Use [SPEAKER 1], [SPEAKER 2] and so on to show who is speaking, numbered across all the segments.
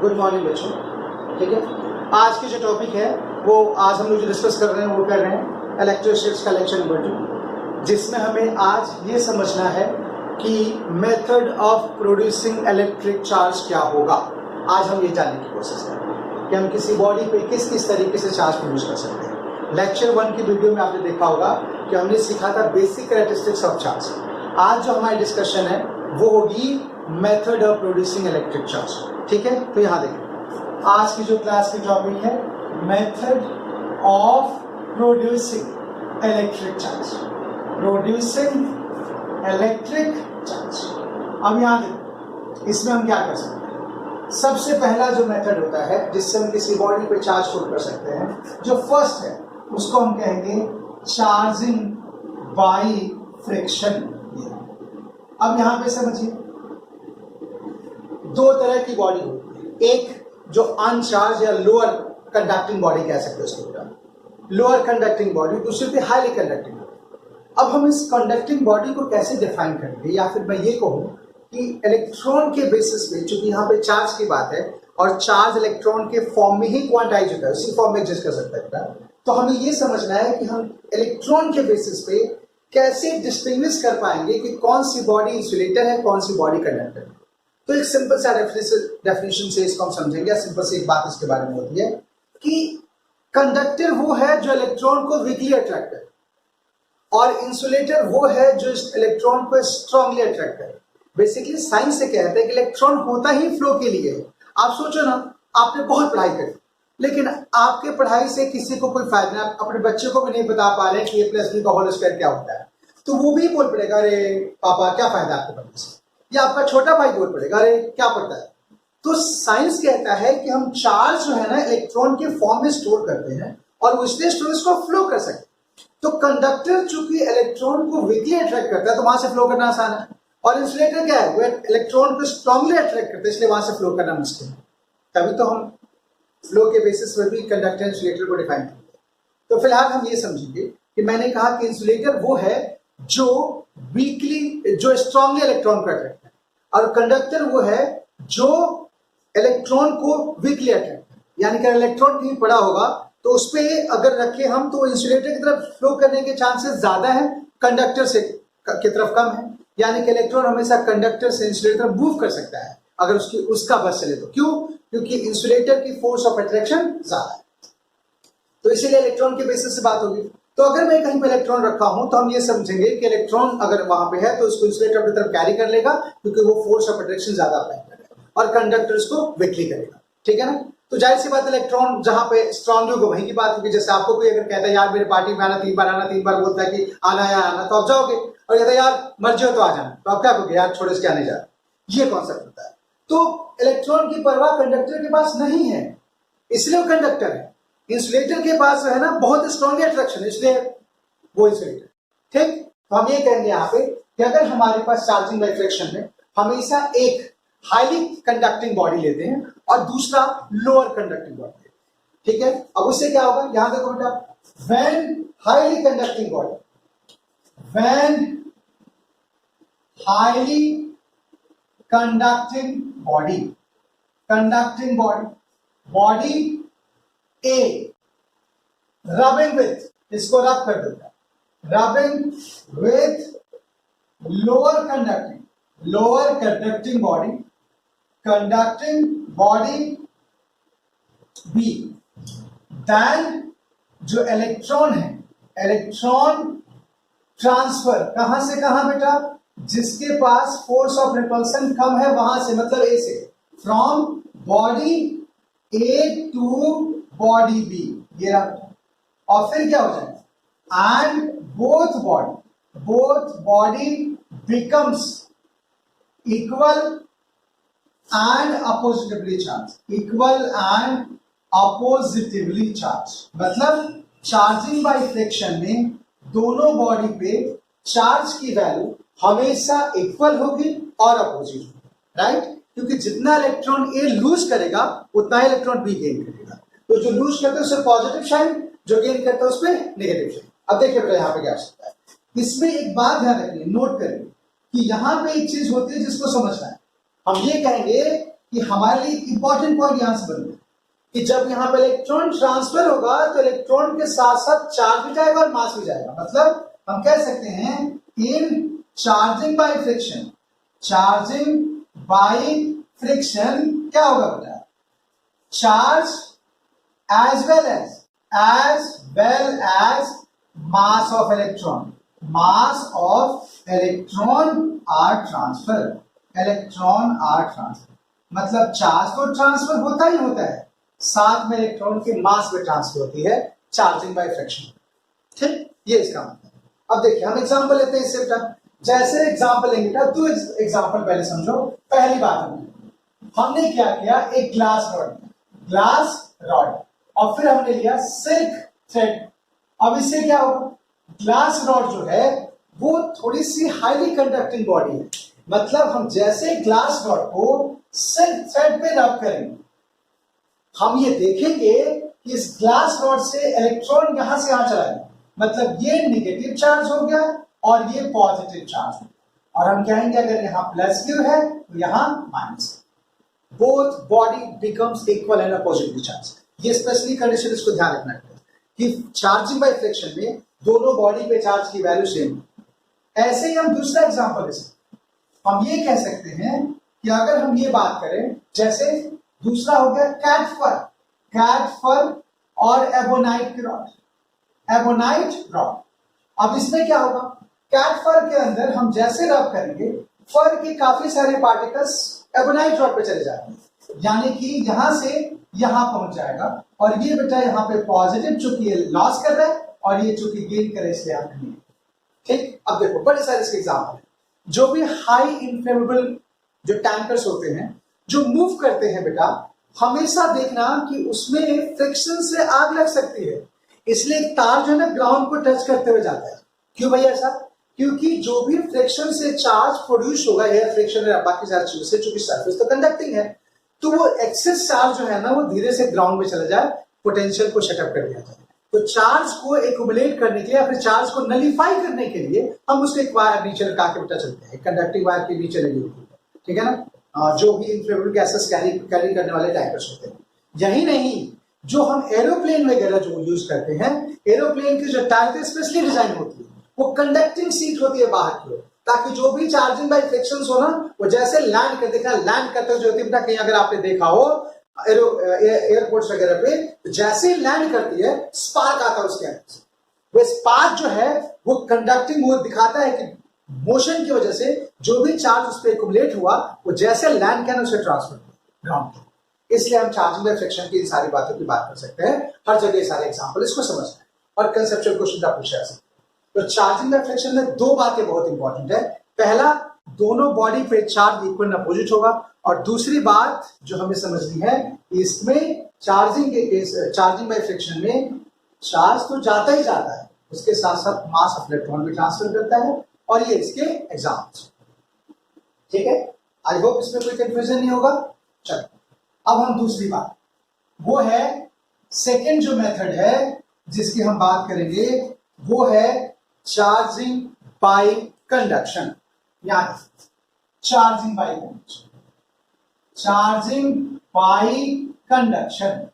[SPEAKER 1] Good morning बच्चों। ठीक है, आज की जो टॉपिक है वो आज हम लोग जो डिस्कस कर रहे हैं वो कर रहे हैं इलेक्ट्रोस्टैटिक्स का लेक्चर नंबर 2, जिसमें हमें आज ये समझना है कि method of producing electric charge क्या होगा। आज हम ये जानने की कोशिश करेंगे कि हम किसी बॉडी पे किस किस तरीके से चार्ज प्रोड्यूस कर सकते हैं। लेक्चर 1 की वीडियो में आपने देखा होगा कि हमने सीखा था बेसिक कैरेक्टरिस्टिक्स ऑफ चार्ज। आज जो हमारी डिस्कशन है वो होगी method of producing electric charge. ठीक है, तो यहाँ देखिए आज की जो क्लास की टॉपिक है method of producing electric charge, producing electric charge. अब यहाँ देखिए इसमें हम क्या कर सकते हैं। सबसे पहला जो मेथड होता है जिससे हम किसी बॉडी पे चार्ज पुट कर सकते हैं, जो फर्स्ट है उसको हम कहेंगे चार्जिंग बाय फ्रिक्शन। अब यहाँ पे समझिए दो तरह की बॉडी होती है, एक जो अनचार्ज या लोअर कंडक्टिंग बॉडी कह सकते हैं उसको, लोअर कंडक्टिंग बॉडी, दूसरी पे हाईली कंडक्टिंग बॉडी। अब हम इस कंडक्टिंग बॉडी को कैसे डिफाइन करेंगे, या फिर मैं ये कहूँ कि इलेक्ट्रॉन के बेसिस पे, चूंकि यहाँ पे चार्ज की बात है और चार्ज इलेक्ट्रॉन के फॉर्म में ही क्वांटाइज होता है, उसी फॉर्म में एग्जिस्ट कर सकता है, तो हमें ये समझना है कि हम इलेक्ट्रॉन के बेसिस पे कैसे डिस्टिंग्विश कर पाएंगे कि कौन सी बॉडी इंसुलेटर है, कौन सी बॉडी कंडक्टर है। तो एक सिंपल सा डेफिनेशन से इसको हम समझेंगे। सिंपल सी एक बात इसके बारे में होती है कि कंडक्टर वो है जो इलेक्ट्रॉन को वीकली अट्रैक्ट करे और इंसुलेटर वो है जो इलेक्ट्रॉन को स्ट्रांगली अट्रैक्ट करे। बेसिकली साइंस से कहते हैं कि इलेक्ट्रॉन होता ही फ्लो के लिए है। आप सोचो ना, आपने बहुत पढ़ाई करी लेकिन आपके पढ़ाई से किसी को कोई फायदा नहीं, आप अपने बच्चे को भी नहीं बता पा रहे कि a+b का होल स्क्वायर क्या होता है, तो वो भी बोल पड़ेगा अरे पापा क्या फायदा आपको पढ़ने से, या आपका छोटा भाई बोल पड़ेगा अरे क्या पढ़ता है। तो साइंस कहता है कि हम चार्ज जो है ना इलेक्ट्रॉन के फॉर्म में स्टोर करते हैं और उससे स्टोरेज को फ्लो कर सकते हैं। तो कंडक्टर चूंकि इलेक्ट्रॉन को वीकली अट्रैक्ट करता है तो वहां से फ्लो करना आसान है, और इंसुलेटर क्या है, वो इलेक्ट्रॉन को स्ट्रांगली अट्रैक्ट करता है, इसलिए वहां से फ्लो करना मुश्किल है। तभी तो हम फ्लो के बेसिस पर भी कंडक्टर इंसुलेटर को डिफाइन करते हैं। तो फिलहाल हम ये समझेंगे कि मैंने कहा कि इंसुलेटर वो है जो वीकली, जो स्ट्रांगली इलेक्ट्रॉन को अट्रैक्ट है, और कंडक्टर वो है जो इलेक्ट्रॉन को वीकली अट्रैक्ट है। यानी कि इलेक्ट्रॉन कहीं पड़ा होगा तो उस पर अगर रखे हम तो इंसुलेटर की तरफ फ्लो करने के चांसेस ज्यादा है, कंडक्टर से की तरफ कम है। यानी कि इलेक्ट्रॉन हमेशा कंडक्टर से इंसुलेटर मूव कर सकता है अगर उसका बस चले तो। क्यों? क्योंकि इंसुलेटर की फोर्स ऑफ अट्रैक्शन ज्यादा है, तो इसीलिए इलेक्ट्रॉन के बेसिस से बात होगी। तो अगर मैं कहीं पे इलेक्ट्रॉन रखा हूं तो हम ये समझेंगे कि इलेक्ट्रॉन अगर वहां पे है तो उसको इंसुलेटर अपनी तरफ कैरी कर लेगा क्योंकि वो फोर्स ऑफ अट्रैक्शन ज्यादा अप्लाई करेगा, और कंडक्टर उसको वीकली करेगा। ठीक है ना। तो जाहिर सी बात इलेक्ट्रॉन जहां पे स्ट्रांग होगा वहीं की बात होगी। जैसे आपको कोई अगर कहता है यार मेरे पार्टी में आना, 3 बार आना, 3 बार बोलता है कि आना है आना, तो आप जाओगे, और कहता है यार मर्जी हो तो आ जाना, तो आप क्या करोगे, यार छोड़ इसके आने जा। ये कॉन्सेप्ट होता है। तो इलेक्ट्रॉन की परवाह कंडक्टर के पास नहीं है, इसलिए वो कंडक्टर है। इंसुलेटर के पास जो है ना बहुत स्ट्रांगली अट्रैक्शन है, इसलिए वो इंसुलेटर। ठीक, तो हम ये कहेंगे यहाँ पे कि अगर हमारे पास चार्जिंग बाय फ्रिक्शन में हमेशा एक हाईली कंडक्टिंग बॉडी लेते हैं और दूसरा लोअर कंडक्टिंग बॉडी लेते हैं। ठीक है, अब उससे क्या होगा, यहां देखो बेटा, when highly conducting body, when highly conducting body, conducting body, body A rubbing with, इसको रब कर देता है, rubbing with lower conducting body, conducting body B, then जो इलेक्ट्रॉन है, इलेक्ट्रॉन ट्रांसफर कहां से कहां बेटा, जिसके पास फोर्स ऑफ रिपल्सन कम है वहां से, मतलब ए से, from body A to body B, ये रहा। और फिर क्या हो जाएगा, and both body becomes equal and oppositely charge, equal and oppositely charge. मतलब चार्जिंग बाय फ्रिक्शन में दोनों बॉडी पे चार्ज की वैल्यू हमेशा इक्वल होगी और अपोजिट होगी, राइट। क्योंकि जितना इलेक्ट्रॉन ए लूज करेगा उतना ही इलेक्ट्रॉन बी गेन करेगा। तो जो लूज करता है उससे पॉजिटिव साइन, जो गेन करता है उसमें नेगेटिव साइन। अब देखिए बेटा यहाँ पे क्या सकता है, इसमें एक बात ध्यान रखिए, नोट करेंगे कि यहाँ पे एक चीज होती है जिसको समझना है। हम ये कहेंगे कि हमारे लिए इंपॉर्टेंट पॉइंट यहां से बन गया कि जब यहां पर इलेक्ट्रॉन ट्रांसफर होगा तो इलेक्ट्रॉन के साथ साथ चार्ज भी जाएगा और मास भी जाएगा। मतलब हम कह सकते हैं in charging by friction, charging by friction क्या होगा बेटा, charge as well as mass of electron are transfer, मतलब चार्ज तो ट्रांसफर होता ही होता है, साथ में इलेक्ट्रॉन की मास में ट्रांसफर होती है चार्जिंग बाय फ्रिक्शन। ठीक, ये इसका मतलब है। अब देखिए हम एग्जांपल लेते हैं इससे बेटा, जैसे एग्जांपल लेंगे बेटा, दो एग्जांपल पहले समझो। पहली बात हमने क्या किया, एक ग्लास रॉड और फिर हमने लिया सिल्क थ्रेड। अब इससे क्या होगा, ग्लास रॉड जो है वो थोड़ी सी हाईली कंडक्टिंग बॉडी है, मतलब हम जैसे ग्लास रॉड को सिल्क थ्रेड पे रब करेंगे, हम ये देखेंगे कि इस ग्लास रॉड से इलेक्ट्रॉन यहां से यहां चला गया, मतलब ये नेगेटिव चार्ज हो गया और ये पॉजिटिव चार्ज हो गया। और हम कहेंगे अगर यहां प्लस क्यू है तो यहां minus, both body becomes equal and positive charge. ये स्पेशली कंडीशन इसको ध्यान रखना है कि चार्जिंग बाय फ्रिक्शन में दोनों बॉडी पे चार्ज की वैल्यू सेम। ऐसे ही हम दूसरा एग्जांपल ले सकते, हम ये कह सकते हैं कि अगर हम ये बात करें, जैसे दूसरा हो गया कैट फर और एबोनाइट रॉड। अब इसमें क्या होगा, कैट फर के अंदर हम जैसे रब करेंगे फर के काफी सारे पार्टिकल्स एबोनाइट रॉड पे चले जाते हैं, यानी कि यहां से यहां पहुंच जाएगा और ये बेटा यहां पे पॉजिटिव चूंकि ये लॉस कर रहा है और ये चूंकि गेन करे इसलिए आप नहीं। ठीक, अब देखो बड़े सारे इसके एग्जांपल है, जो भी हाई इनफ्लेमेबल जो टैंकर्स होते हैं जो मूव करते हैं बेटा, हमेशा देखना कि उसमें फ्रिक्शन से आग लग सकती है, इसलिए एक तार जो है ना ग्राउंड को टच करते हुए जाता है। क्यों भैया ऐसा, क्योंकि जो भी फ्रिक्शन से चार्ज प्रोड्यूस होगा, एयर फ्रिक्शन या बाकी सारी चीजों से, चूंकि सरफेस तो कंडक्टिंग है, तो वो एक्सेस चार्ज जो है ना वो धीरे से ग्राउंड में चला जाए, पोटेंशियल को शटअप कर दिया जाए। तो चार्ज को एक्युमुलेट करने के लिए या फिर चार्ज को नलीफाई करने के लिए हम उसको एक वायर नीचे लगा के बेटा चलते हैं, कंडक्टिंग वायर के नीचे लगी होती है, ठीक है ना, जो भी इनफ्लेमेबल गैसेस कैरी करने वाले टैंकर्स होते हैं। यही नहीं, जो हम एरोप्लेन वगैरह जो यूज करते हैं, एरोप्लेन की जो टायर स्पेशली डिजाइन होती है, वो कंडक्टिंग सीट होती है बाहर की ओर, ताकि जो भी चार्जिंग बाय फ्रिक्शन हो ना, वो जैसे लैंड कर देखना, लैंड करते जो होती है कहीं अगर आपने देखा हो एयरपोर्ट्स वगैरह पे, जैसे लैंड करती है स्पार्क आता है उसके अंदर से। वो स्पार्क जो है वो कंडक्टिंग, वो दिखाता है कि मोशन की वजह से जो भी चार्ज उस पर एक्युमुलेट हुआ वो जैसे लैंड किया ना उसे ट्रांसफर हुआ ग्राउंड पे। इसलिए हम चार्जिंग बाय फ्रिक्शन की सारी बातों की बात कर सकते हैं, हर जगह सारे एग्जांपल इसको समझना है और कंसेप्चुअल क्वेश्चन आप पूछ सकते हैं। तो चार्जिंग बाय फ्रिक्शन में दो बातें बहुत इंपॉर्टेंट है, पहला दोनों बॉडी पे चार्ज इक्वल अपोजिट होगा, और दूसरी बात जो हमें समझनी है इसमें चार्जिंग के केस, चार्जिंग बाय फ्रिक्शन में चार्ज तो जाता ही जाता है, उसके साथ साथ मास ऑफ इलेक्ट्रॉन भी ट्रांसफर करता है, और ये इसके एग्जाम्पल्स। ठीक है, आई होप इसमें कोई कंफ्यूजन नहीं होगा। चलो अब हम दूसरी बात, वो है सेकेंड जो मेथड है जिसकी हम बात करेंगे, वो है चार्जिंग बाय कंडक्शन। याद, charging by conduction, charging by conduction.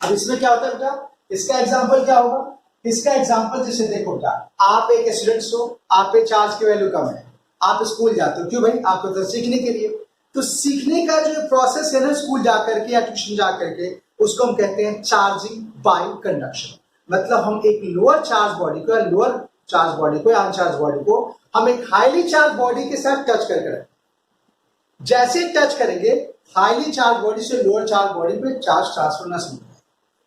[SPEAKER 1] अब इसमें क्या होता है बेटा, इसका एग्जांपल क्या होगा, इसका एग्जांपल जैसे देखो बेटा, आप एक स्टूडेंट्स हो, आप पे चार्ज की वैल्यू कम है, आप स्कूल जाते हो, क्यों भाई, आपको तो सीखने के लिए। तो सीखने का जो प्रोसेस है ना स्कूल जाकर के या ट्यूशन जाकर के, उसको हम कहते हैं चार्जिंग बाय कंडक्शन। मतलब हम एक लोअर चार्ज बॉडी को या लोअर चार्ज बॉडी को या अनचार्ज बॉडी को हम एक हाईली चार्ज बॉडी के साथ टच करके रखें, जैसे टच करेंगे हाईली चार्ज बॉडी से लोअर चार्ज बॉडी पे चार्ज ट्रांसफर ना शुरू है।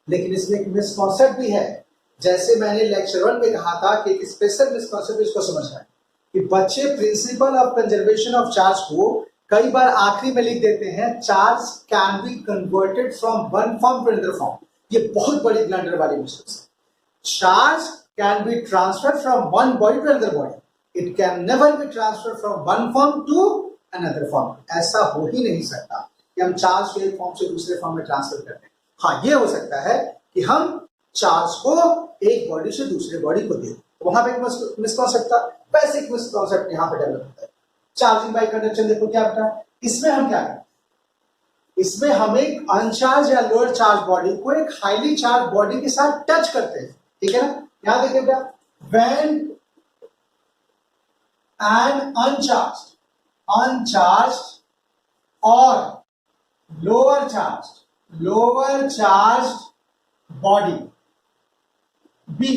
[SPEAKER 1] लेकिन इसमें एक मिसकॉन्सेप्ट भी है, जैसे मैंने लेक्चर 1 में कहा था कि एक स्पेशल मिसकॉन्सेप्ट इसको समझना है कि बच्चे principle of conservation of charge को कई बार आखिरी में लिख देते हैं, charge can be converted from one form to another form. ये बहुत बड़ी ब्लंडर वाली मिस्टेक है। Charge can be transferred from one body to another body, it can never be transferred from one form to another form. ऐसा हो ही नहीं सकता कि हम चार्ज को एक फॉर्म से दूसरे फॉर्म में ट्रांसफर करते हैं। हाँ, ये हो सकता है कि हम चार्ज को एक बॉडी से दूसरे बॉडी को दें, वहां पे एक मिसकॉन्सेप्ट था, वैसे एक मिसकॉन्सेप्ट यहां पे डेवलप होता है। चार्जिंग बाय कंडक्शन देखो क्या बेटा, इसमें हम क्या करें, इसमें हम एक अनचार्ज या लोअर चार्ज बॉडी को एक हाईली चार्ज बॉडी के साथ टच करते हैं, ठीक है ना। यहां देखिए बेटा, व्हेन एन अनचार्ज और lower charge body B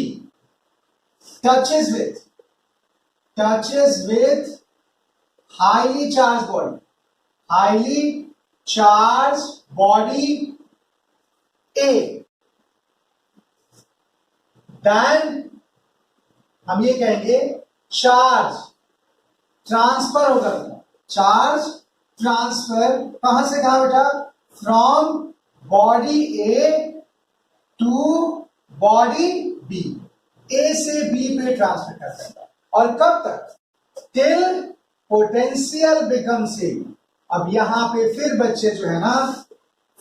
[SPEAKER 1] touches with highly charged body A, then हम ये कहेंगे चार्ज ट्रांसफर होगा। चार्ज ट्रांसफर कहां से कहां बेटा, from body A to body B, A से बी पे ट्रांसफर कर सकता है। और कब तक, टिल पोटेंशियल बिकम सेम। अब यहां पे फिर बच्चे जो है ना,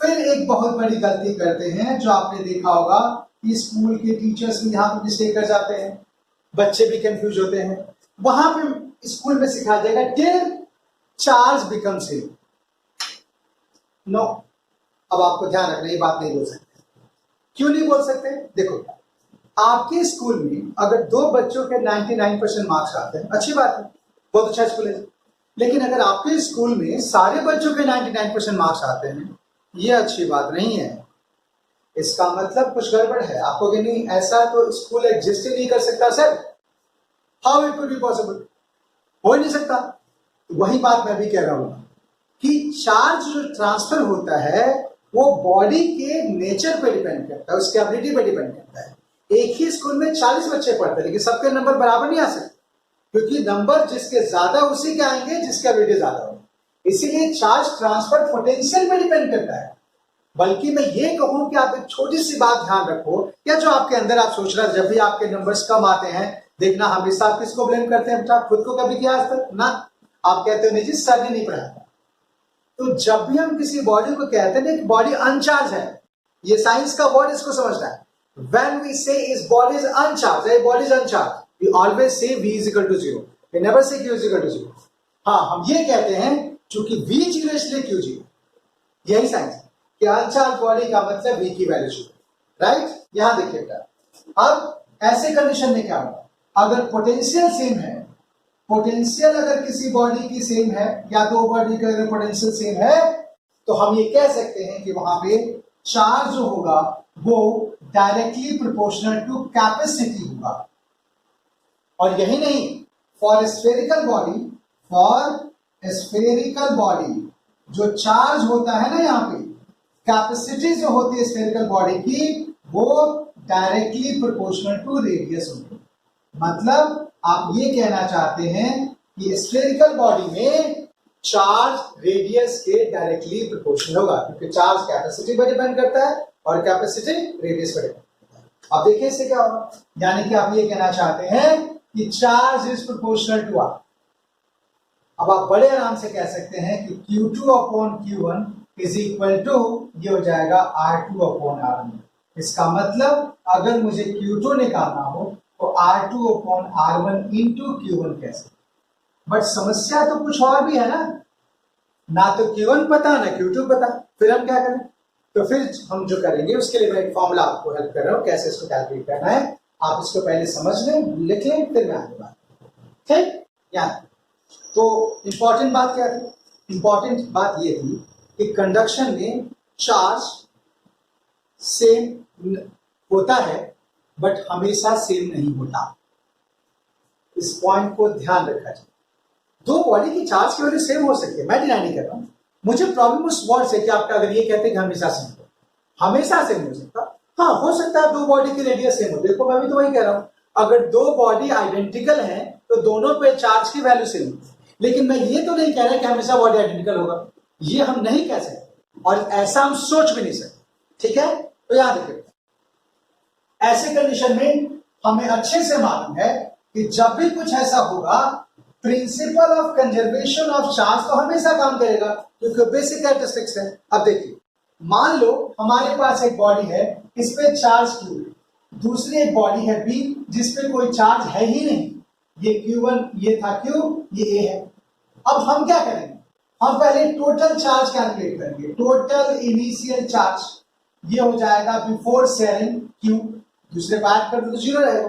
[SPEAKER 1] फिर एक बहुत बड़ी गलती करते हैं जो आपने देखा होगा कि स्कूल के टीचर्स भी यहां पे मिस्टेक कर जाते हैं, बच्चे भी कंफ्यूज होते हैं। वहां पे स्कूल में सिखाया जाएगा till charge become same. No, अब आपको ध्यान रखना, ये बात नहीं बोल सकते। क्यों नहीं बोल सकते, देखो आपके स्कूल में अगर दो बच्चों के 99% मार्क्स आते हैं, अच्छी बात है, बहुत अच्छा स्कूल है। लेकिन अगर आपके स्कूल में सारे बच्चों के 99% मार्क्स आते हैं, ये अच्छी बात नहीं है। इसका मतलब कुछ गड़बड़ है। आपको कि नहीं, ऐसा तो स्कूल एग्जिस्ट ही नहीं कर सकता sir, how it could be possible, हो ही नहीं सकता। वही बात मैं भी कह रहा हूं कि चार्ज जो ट्रांसफर होता है वो बॉडी के नेचर पे डिपेंड करता है, उसके एबिलिटी पे डिपेंड करता है। एक ही स्कूल में 40 बच्चे पढ़ते हैं, लेकिन सबके नंबर बराबर नहीं आ सकते, क्योंकि नंबर जिसके ज्यादा उसी के आएंगे जिसके एबिलिटी ज्यादा हो। इसीलिए चार्ज ट्रांसफर पोटेंशियल पे डिपेंड करता है। बल्कि मैं ये कहूं कि आप एक छोटी सी बात ध्यान रखो, या जो आपके अंदर आप सोच रहे हैं, जब भी आपके नंबर्स कम आते हैं, देखना हमेशा आप किसको ब्लेम करते हैं, आप खुद को कभी किया आज तक ना, आप कहते हो नहीं जी सर ने नहीं पढ़ाया। तो जब भी हम किसी बॉडी को कहते हैं ना बॉडी अनचार्ज है, ये साइंस का वर्ड, इसको समझना है। When we say his body is uncharged, a body is uncharged, we always say V is equal to 0. We never say Q is equal to 0. हाँ, हम ये कहते हैं चूंकि V 0 इसलिए Q 0, यही साइंस है कि अनचार्ज बॉडी का मतलब V की वैल्यू 0, राइट। यहां देखिए बेटा, अब ऐसे कंडीशन में क्या होगा, अगर पोटेंशियल सेम है, पोटेंशियल अगर किसी बॉडी की सेम है या दो बॉडी का अगर पोटेंशियल सेम है, तो हम ये कह सकते हैं कि वहां पे चार्ज जो होगा वो डायरेक्टली प्रोपोर्शनल टू कैपेसिटी होगा। और यही नहीं, फॉर स्फेरिकल बॉडी जो चार्ज होता है ना, यहाँ पे कैपेसिटी जो होती है स्फेरिकल बॉडी की, वो डायरेक्टली प्रोपोर्शनल टू रेडियस होगी। मतलब आप ये कहना चाहते हैं कि स्फेरिकल बॉडी में चार्ज रेडियस के डायरेक्टली प्रोपोर्शनल होगा, क्योंकि चार्ज कैपेसिटी पर डिपेंड करता है और कैपेसिटी रेडियस पर डिपेंड करता है। अब देखिए इससे क्या होगा, यानी कि आप ये कहना चाहते हैं कि charge is proportional to R. अब आप बड़े आराम से कह सकते हैं कि Q2 upon Q1 is equal to, ये हो जाएगा R2 अपॉन R1। इसका मतलब अगर मुझे Q2 निकालना हो तो R2 upon R1 into Q1 कैसे। बट समस्या तो कुछ और भी है ना तो Q1 पता ना Q2 पता, फिर हम क्या करें। तो फिर हम जो करेंगे उसके लिए मैं एक फॉर्मूला आपको हेल्प कर रहा हूं, कैसे इसको कैलकुलेट करना है। आप इसको पहले समझ लें, लिख लें, फिर मैं आगे बात करूं, ठीक। यार तो इंपॉर्टेंट बात क्या थी, इंपॉर्टेंट बात ये थी कि कंडक्शन में चार्ज सेम होता है बट हमेशा सेम नहीं होता। इस पॉइंट को ध्यान रखा जाए। दो बॉडी की चार्ज की वैल्यू सेम हो सकती है, मैं डिनाई नहीं कर रहा हूं। मुझे प्रॉब्लम उस वर्ड से कि आपका अगर ये कहते हैं कि हमेशा सेम हो, हमेशा सेम हो सकता, हाँ हो सकता है दो बॉडी की रेडियस सेम हो। देखो मैं भी तो वही कह रहा हूं, अगर दो बॉडी आइडेंटिकल हैं तो दोनों पे चार्ज की वैल्यू सेम होगी। लेकिन मैं ये तो नहीं कह रहा कि हमेशा बॉडी आइडेंटिकल होगा, ये हम नहीं कह सकते और ऐसा हम सोच भी नहीं सकते, ठीक है। तो याद रखिए, ऐसे कंडीशन में हमें अच्छे से मालूम है कि जब भी कुछ ऐसा होगा, principal of conservation of charge तो हमेशा काम करेगा, क्योंकि बेसिक कैरेक्टरिस्टिक्स है। अब देखिए, मान लो हमारे पास एक बॉडी है, इस पे चार्ज Q है, दूसरी एक बॉडी है B जिसपे कोई चार्ज है ही नहीं, ये Q1, ये था Q, ये A है। अब हम क्या करेंगे, हम पहले टोटल चार्ज कैलकुलेट करेंगे। टोटल इनिशियल चार्ज ये हो जाएगा बिफोर शेयरिंग क्यू, दूसरे को ऐड कर दो तो जीरो रहेगा।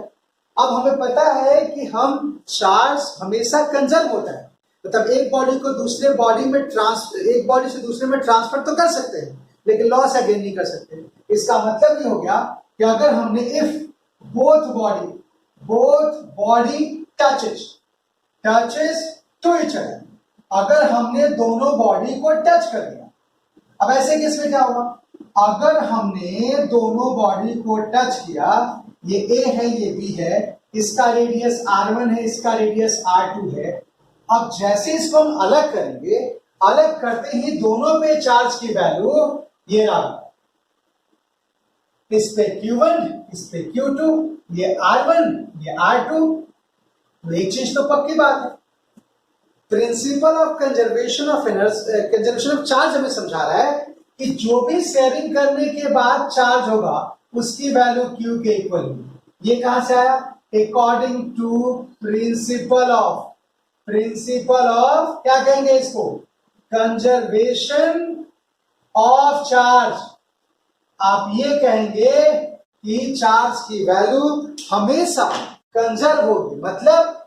[SPEAKER 1] अब हमें पता है कि हम चार्ज हमेशा कंजर्व होता है, मतलब एक बॉडी को दूसरे बॉडी में एक बॉडी से दूसरे में ट्रांसफर तो कर सकते हैं लेकिन लॉस अगेन नहीं कर सकते। इसका मतलब ये हो गया कि अगर हमने if both body touches to each other, अगर हमने दोनों बॉडी को टच कर दिया, अब ऐसे केस में क्या होगा, अगर हमने दोनों बॉडी को टच किया, ये ए है ये बी है, इसका रेडियस r1 है इसका रेडियस r2 है। अब जैसे इसको हम अलग करेंगे, अलग करते ही दोनों पे चार्ज की वैल्यू ये रहा, इस पे Q1 इस पे Q2, ये R1 ये R2। तो एक चीज तो पक्की बात है, principal of conservation of charge हमें समझा रहा है कि जो भी शेयरिंग करने के बाद चार्ज होगा उसकी वैल्यू Q के इक्वल होगी। ये कहां से आया, अकॉर्डिंग टू प्रिंसिपल ऑफ क्या कहेंगे इसको, कंजर्वेशन ऑफ चार्ज। आप ये कहेंगे कि चार्ज की वैल्यू हमेशा कंजर्व होगी, मतलब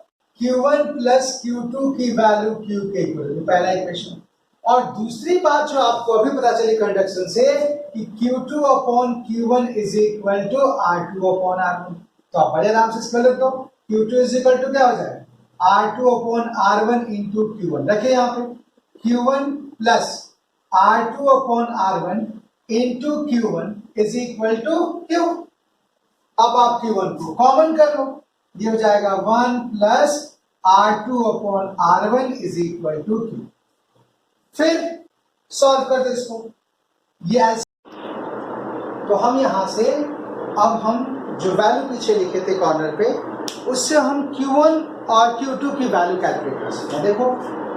[SPEAKER 1] Q1 प्लस Q2 की वैल्यू Q के इक्वल, पहला इक्वेशन। और दूसरी बात जो आपको अभी पता चली कंडक्शन से कि Q2 upon Q1 is equal to R2 upon R1। तो आप बड़े आराम से इसको लिख दो, Q2 इज इक्वल टू क्या हो जाएगा, R2 upon R1 into Q1। रखे यहाँ पे Q1 plus R2 upon R1 into Q1 is equal to Q। अब आप Q1 को कॉमन कर लो, ये हो जाएगा 1 plus R2 upon R1 is equal to Q। फिर सॉल्व कर दो इसको, ये ऐसे। तो हम यहां से अब हम जो वैल्यू पीछे लिखे थे कॉर्नर पे, उससे हम Q1 और Q2 की वैल्यू कैलकुलेट कर सकते हैं। देखो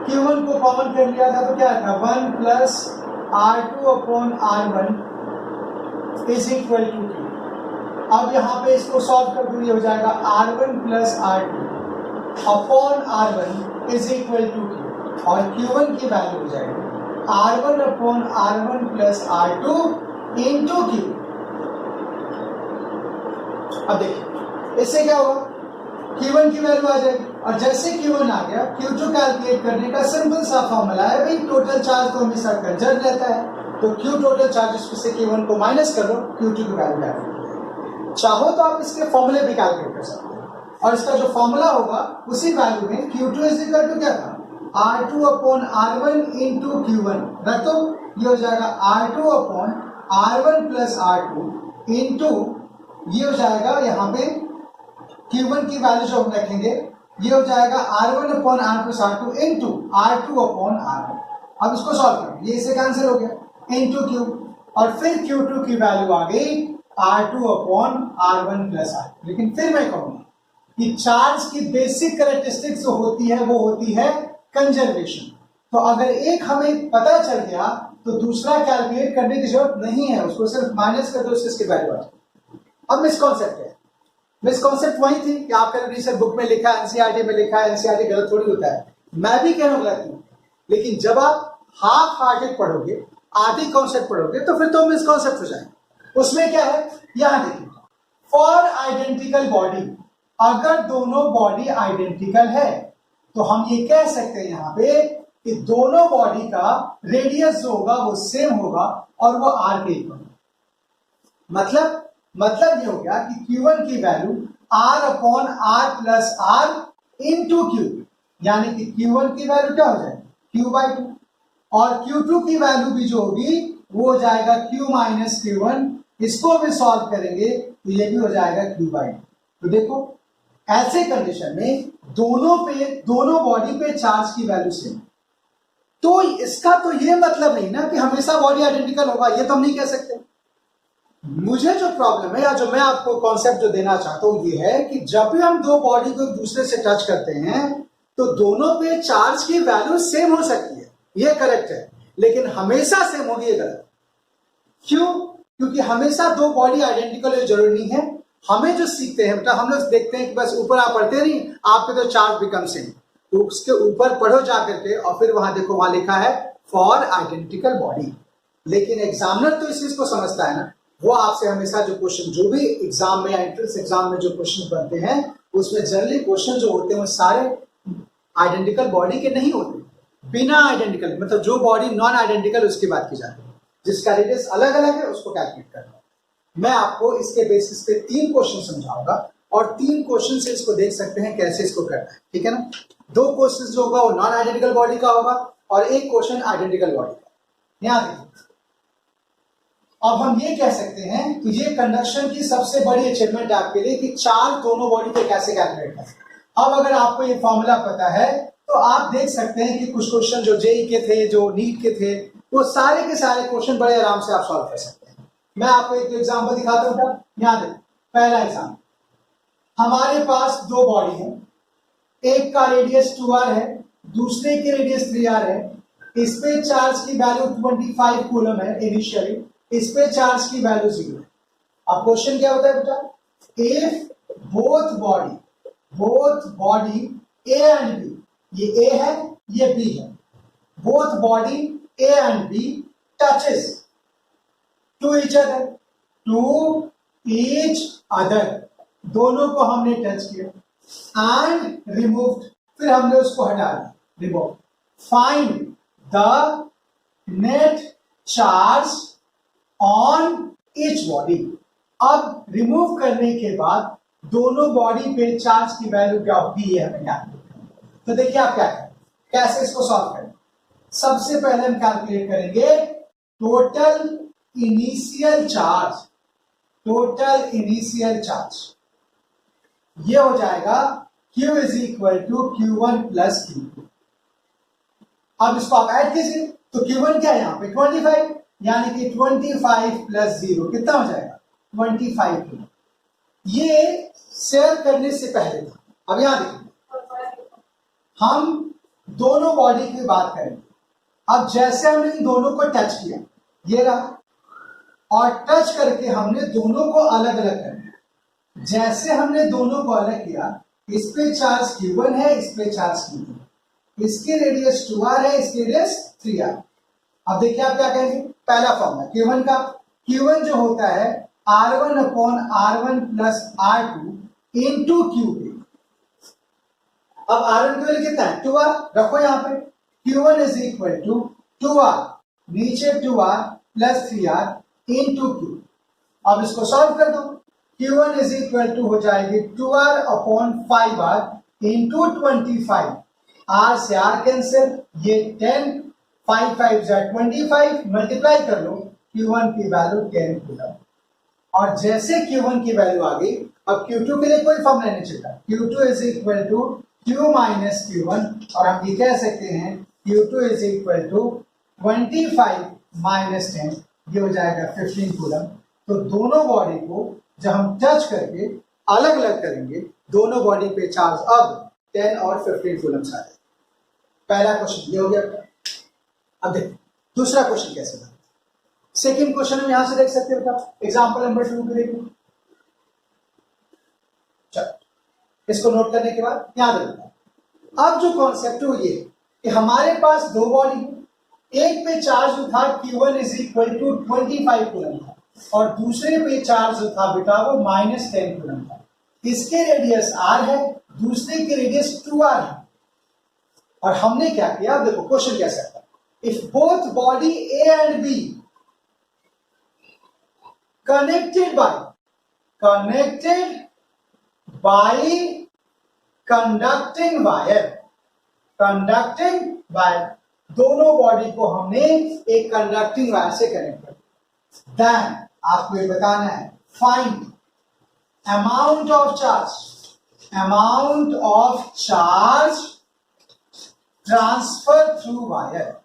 [SPEAKER 1] Q1 को कॉमन कर लिया था तो क्या था, 1 plus R2 upon R1 is equal to Q। अब यहां पे इसको सॉल्व कर दो, ये हो जाएगा R1 plus R2 upon R1 is equal to Q, और Q1 की वैल्यू हो जाएगी R1 upon R1 plus R2 into Q। अब देखिए इससे क्या होगा, Q1 की वैल्यू आ जाएगी, और जैसे Q1 आ गया, Q2 कैलकुलेट करने का सिंपल सा फॉर्मूला है भाई, टोटल चार्ज तो हमेशा कंजर्व रहता है, तो Q टोटल चार्ज से Q1 को माइनस कर लो, Q2 की वैल्यू कैलकुलेट। चाहो तो आप इसके फॉर्मूले भी कैलकुलेट कर सकते हैं, और इसका जो फॉर्मूला होगा उसी वैल्यू में Q2 इज इक्वल टू क्या था, R2 upon R1 into Q1 रख दो, ये हो जाएगा R2 upon R1 plus R2 into, ये हो जाएगा यहाँ पे Q1 की वैल्यू जो हम रखेंगे, ये हो जाएगा R1 upon R plus R2 into R2 upon R1। अब इसको सॉल्व करो, ये इससे कैंसिल हो गया इंटू Q, और फिर Q2 की वैल्यू आ गई R2 upon R1 plus R। लेकिन फिर मैं कहूंगा कि चार्ज की बेसिक कैरेक्टरिस्टिक्स जो होती है वो होती है कंजर्वेशन। तो अगर एक हमें पता चल गया तो दूसरा कैलकुलेट करने की जरूरत नहीं है, उसको सिर्फ माइनस कर दो, इसकी वैल्यू आ जाए। अब मिसकॉन्सेप्ट है, मिसकॉन्सेप्ट वही थी कि आपका रिसर्च बुक में लिखा, एनसीईआरटी में लिखा है, एनसीईआरटी गलत थोड़ी होता है, मैं भी कह रहा हूं गलत नहीं, लेकिन जब आप हाफ हार्टेड पढ़ोगे, आधी कॉन्सेप्ट पढ़ोगे, तो फिर तो मिसकॉन्सेप्ट हो जाएगा। उसमें क्या है, यहां देखिए, फॉर आइडेंटिकल बॉडी, अगर दोनों बॉडी आइडेंटिकल है तो हम ये कह सकते हैं यहां पे कि दोनों बॉडी का रेडियस जो होगा वो सेम होगा और वो r के इक्वल। मतलब ये हो गया कि Q1 की value R upon R plus R into Q, यानी कि Q1 की वैल्यू क्या हो जाएगी Q बाई 2, और Q2 की वैल्यू भी जो होगी वो हो जाएगा Q माइनस Q1। इसको भी सॉल्व करेंगे तो ये भी हो जाएगा Q बाई 2। तो देखो ऐसे कंडीशन में दोनों बॉडी पे चार्ज की वैल्यू सेम, तो इसका तो ये मतलब नहीं ना कि हमेशा बॉडी आइडेंटिकल होगा, ये तो हम नहीं कह सकते। मुझे जो प्रॉब्लम है या जो मैं आपको कॉन्सेप्ट जो देना चाहता हूं ये है कि जब भी हम दो बॉडी को दूसरे से टच करते हैं तो दोनों पे चार्ज की वैल्यू सेम हो सकती है, ये करेक्ट है, लेकिन हमेशा सेम होगी ये गलत। क्यों? क्योंकि हमेशा दो बॉडी आइडेंटिकल जरूरी नहीं है। हमें जो सीखते हैं मतलब हम लोग देखते हैं कि बस ऊपर आप पढ़ते नहीं, आपके तो चार्ज बिकम सेम, तो उसके ऊपर पढ़ो जा करके और फिर वहां देखो, वहां लिखा है फॉर आइडेंटिकल बॉडी। लेकिन एग्जामिनर तो इस चीज को समझता है ना, वो आपसे हमेशा जो क्वेश्चन, जो भी एग्जाम में या एंट्रेंस एग्जाम में जो क्वेश्चन बनते हैं उसमें जनरली क्वेश्चन जो होते हैं वो सारे आइडेंटिकल बॉडी के नहीं होते, बिना आइडेंटिकल, मतलब जो बॉडी नॉन आइडेंटिकल उसकी बात की जाती है, जिसका रेडियस अलग अलग है उसको कैलकुलेट करना। मैं आपको इसके बेसिस पे 3 क्वेश्चन समझाऊंगा और 3 क्वेश्चन से इसको देख सकते हैं कैसे इसको करना है, ठीक है ना। 2 क्वेश्चन जो होगा वो नॉन आइडेंटिकल बॉडी का होगा और 1 क्वेश्चन आइडेंटिकल बॉडी का। ध्यान देखिए, अब हम ये कह सकते हैं कि ये कंडक्शन की सबसे बड़ी अचीवमेंट आपके लिए कि चार्ज दोनों बॉडी पे कैसे कैलकुलेट करें। अब अगर आपको ये फॉर्मूला पता है तो आप देख सकते हैं कि कुछ क्वेश्चन जो जेई के थे, जो नीट के थे, वो सारे के सारे क्वेश्चन बड़े आराम से आप सॉल्व कर सकते हैं। मैं आपको एक एग्जांपल दिखाता हूं। यहां देखो, पहला एग्जांपल, हमारे पास 2 बॉडी है, एक का रेडियस 2r है, दूसरे की रेडियस 3r है। इस पे चार्ज की वैल्यू 25 कूलम है इनिशियली, इस पे चार्ज की वैल्यू 0 है। अब क्वेश्चन क्या होता है बेटा, if both body A and B, ये ए है ये बी है, both body A and B touches to each other, दोनों को हमने टच किया एंड रिमूव्ड, फिर हमने उसको हटा दिया, remove. Find the net charge on each body. अब रिमूव करने के बाद दोनों बॉडी पे चार्ज की वैल्यू क्या होगी ये हमें ज्ञात है। तो देखिए आप क्या करें, कैसे इसको सॉल्व करें। सबसे पहले हम कैलकुलेट करेंगे टोटल इनिशियल चार्ज, ये हो जाएगा Q is equal to Q1 plus Q2। अब इसको आप ऐड कीजिए तो Q1 क्या है यहाँ पे 25, यानी कि 25 प्लस 0 कितना हो जाएगा 25। ये शेयर करने से पहले था। अब यहां देखिए, हम दोनों बॉडी की बात करेंगे। अब जैसे हमने इन दोनों को टच किया, ये रहा, और टच करके हमने दोनों को अलग अलग कर दिया। जैसे हमने दोनों को अलग किया, इस पे चार्ज Q1 है, इस पे चार्ज Q2, इसकी रेडियस 2r है, इसकी रेडियस 3r। अब देखिए आप क्या कहेंगे, पहला फॉर्मूला Q1 का, Q1 जो होता है R1 upon R1 plus R2 into Q2। अब R1 की वैल्यू कितना है 2r, रखो यहाँ पे, Q1 is equal to 2r, नीचे 2r plus 3r into Q। अब इसको सॉल्व कर दो, Q1 इज इक्वल टू हो जाएगी 2r upon 5r into 25, r से r कैंसिल, ये 10, 5 5 25, मल्टीप्लाई कर लो, Q1 की वैल्यू 10 कूलम। और जैसे Q1 की वैल्यू आ गई, अब Q2 के लिए कोई फॉर्मूला नहीं चलता, Q2 is equal to Q minus Q1, और हम ये कह सकते हैं Q2 is equal to 25 minus 10, ये हो जाएगा 15 कूलम। तो दोनों बॉडी को जब हम टच करके अलग अलग करेंगे, दोनों बॉडी पे चार्ज अब 10 और 15 कूलम आ जाएगा। पहला क्वेश्चन ये हो गया। अब देखो दूसरा क्वेश्चन कैसे था। सेकेंड क्वेश्चन हम यहां से देख सकते हो, एग्जाम्पल नंबर 2 को देखो। चलो इसको नोट करने के बाद याद रखना, अब जो कॉन्सेप्ट है वो ये कि हमारे पास 2 बॉडी है, एक पे चार्ज जो था Q1 is equal to 25 coulomb था, और दूसरे पे चार्ज जो था बेटा वो माइनस 10 कूलम था। इसके रेडियस r है, दूसरे की रेडियस 2r है। और हमने क्या किया, देखो क्वेश्चन कैसा था, if both body A and B connected by conducting wire, दोनों बॉडी को हमने एक कंडक्टिंग वायर से कनेक्ट कर दिया। देन आपको ये बताना है find amount of charge transfer through wire.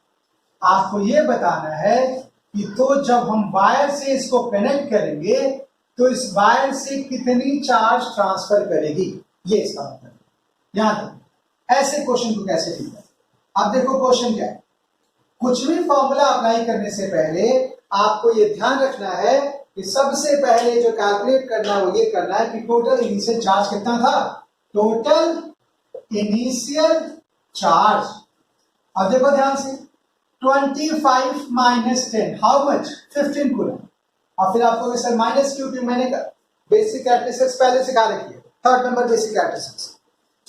[SPEAKER 1] आपको ये बताना है कि तो जब हम वायर से इसको कनेक्ट करेंगे तो इस वायर से कितनी चार्ज ट्रांसफर करेगी, ये इसका मतलब है। यहां तक ऐसे क्वेश्चन को कैसे ठीक है। अब देखो क्वेश्चन क्या है, कुछ भी फॉर्मूला अप्लाई करने से पहले आपको ये ध्यान रखना है कि सबसे पहले जो कैलकुलेट करना है वो ये करना है कि टोटल इनिशियल चार्ज कितना था। Total initial charge. अब देखो ध्यान से, 25 माइनस 10 हाउ मच, 15 कूलम। और फिर आपको सर माइनस क्यों, मैंने बेसिक कैरेक्टरिस्टिक्स पहले सिखा रखी है। Third number basic characteristics,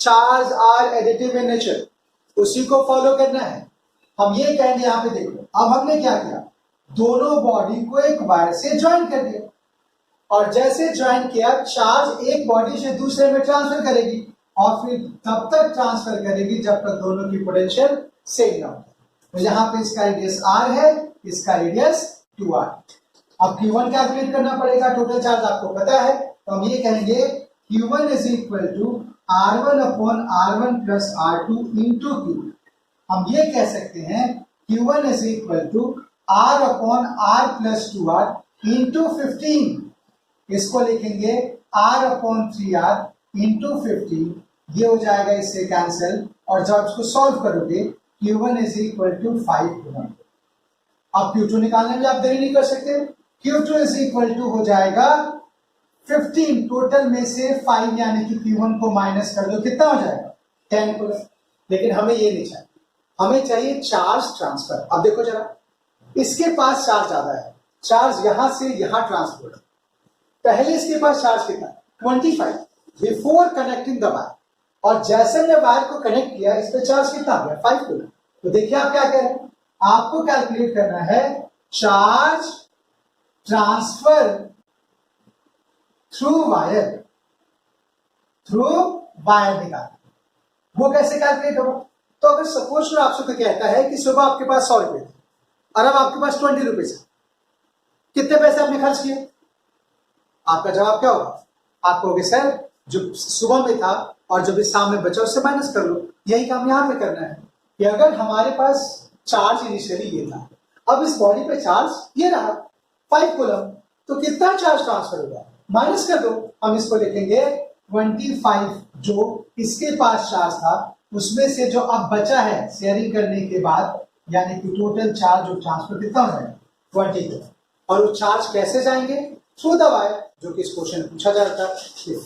[SPEAKER 1] charge are additive in nature, उसी को फॉलो करना है। हम ये कहेंगे यहाँ पे देखो, अब हमने क्या किया, दोनों बॉडी को एक वायर से ज्वाइन कर दिया, और जैसे ज्वाइन किया चार्ज एक बॉडी से दूसरे में ट्रांसफर करेगी, और फिर तब तक ट्रांसफर करेगी जब तक दोनों की पोटेंशियल सेम ना हो। तो यहाँ पे इसका रेडियस r है, इसका रेडियस 2r। अब Q1 कैलकुलेट करना पड़ेगा, टोटल चार्ज आपको पता है, तो हम ये कहेंगे Q1 is equal to R1 upon R1 plus R2 into Q। हम ये कह सकते हैं Q1 is equal to R upon R plus 2R into 15। इसको लिखेंगे R अपॉन 3R इंटू 15, ये हो जाएगा इससे कैंसिल, और जब इसको सॉल्व करोगे Q1 is equal to 5 coulomb. अब Q2 निकालने में आप देरी नहीं कर सकते, Q2 इज इक्वल टू हो जाएगा 15, टोटल में से 5 यानी कि Q1 को माइनस कर दो, कितना हो जाएगा 10 कूलम। लेकिन हमें ये नहीं चाहिए, हमें चाहिए चार्ज ट्रांसफर। अब देखो जरा, इसके पास चार्ज ज्यादा है, चार्ज यहां से यहां ट्रांसफर, पहले इसके पास चार्ज कितना 25 बिफोर कनेक्टिंग द वायर, और जैसे हमने वायर को कनेक्ट किया इस पे चार्ज कितना आ गया 5 कूलम। तो देखिए आप क्या कह रहे हैं, आपको कैलकुलेट करना है चार्ज ट्रांसफर थ्रू वायर, निकाल, वो कैसे कैलकुलेट होगा। तो अगर सपोज आपसे तो कहता है कि सुबह आपके पास 100 रुपए थे और अब आपके पास 20 रुपए है, कितने पैसे आपने खर्च किए, आपका जवाब क्या होगा, आप कहोगे सर जो सुबह में था और जो भी शाम में बचा उससे माइनस कर लो। यही काम यहां पे करना है कि अगर हमारे पास चार्ज इनिशियली ये था, अब इस बॉडी पे चार्ज ये रहा 5 कूलम, तो कितना चार्ज ट्रांसफर होगा, माइनस कर दो। हम इसको लिखेंगे 25, जो इसके पास चार्ज था उसमें से जो अब बचा है शेयरिंग करने के बाद, यानी कि टोटल चार्ज जो ट्रांसफर कितना हो जाएगा 20। और वो चार्ज कैसे जाएंगे, थ्रू द वायर, जो कि इस क्वेश्चन में पूछा जा रहा था,